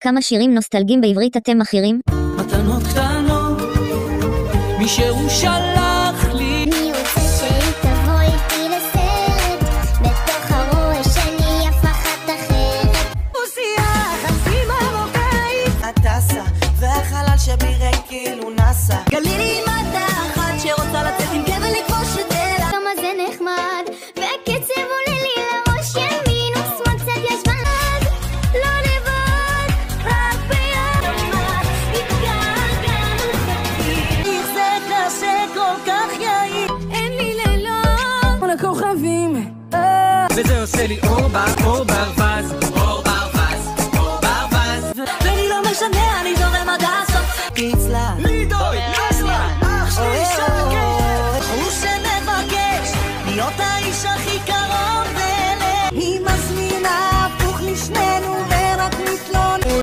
כמה שירים נוסטלגיים בעברית אתם מכירים? מתנות קטנות, מי שהוא שלח לי. אני רוצה שהיא תבוא איתי לסרט, בתוך הרועש אני יפה אחת אחרת. מוסייה, חצי מרוקאית, הטסה, והחלל שבירק כאילו נסה. גלילי מתה אחת שרוצה לצאת עם כבל לכבוש את אלה. כמה זה נחמד, והקצב עולה לי לראש ימין ושמאל קצת יש בלד. לא לבד, רק ביחד, התגעגענו חכי. איך זה קשה כל כך יעיל, אין לי לילות כל הכוכבים וזה עושה לי אורבה, אורבה